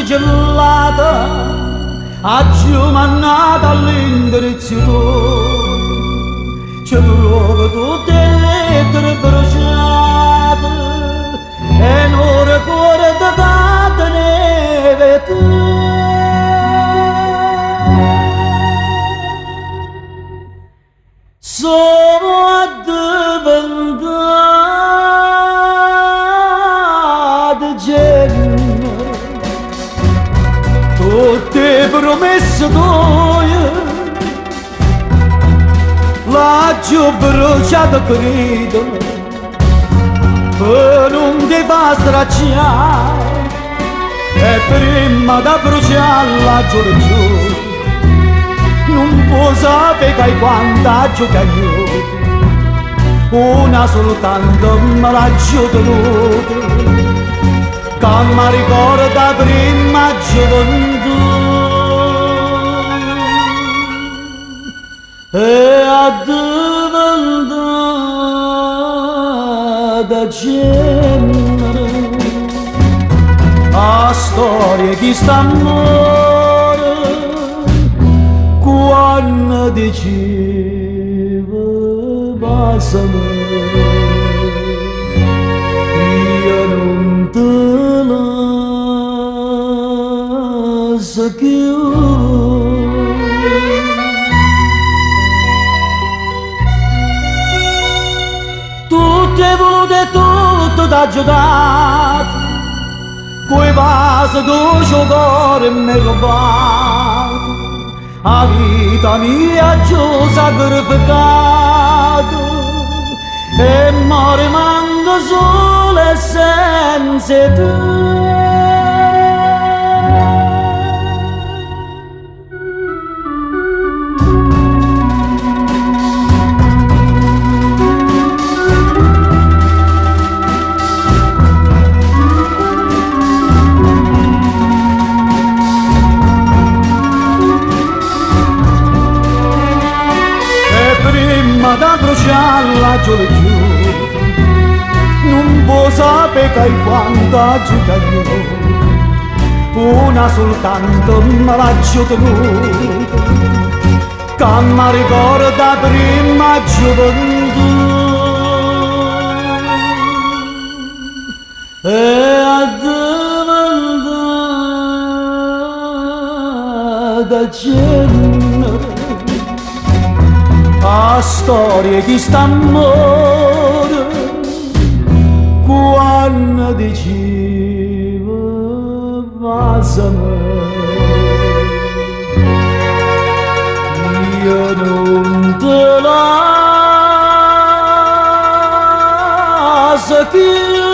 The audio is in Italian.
gelata, aggiumannata all'indirizzo tuo, ci trovo tutte le lettere bruciate e non ricordo tanta neve tu. Sono addiventata genio, tutte promesse tue, l'ho bruciato credo, per non ti fa stracciare, e prima da bruciarla giù. Non può sapere che quanta gioca io, una soltanto me l'ha tenuta, che mi ricorda prima gioventù. E addiventata genere, a storia di st'amore, quando dicevo basami, io non te lascio più. Tutte volute tutto da giocato, quei vasi con cuore mi rubato, la vita mia giù sacrificato, e mi rimango solo e senza te. Da bruciarla giù e giù, non può sapere che quanta gioca io, una soltanto me l'ha tenuta, che mi ricorda prima gioventù. E addiventata genere, a storia di st'amore, quando dicevo basami, io non te lascio più.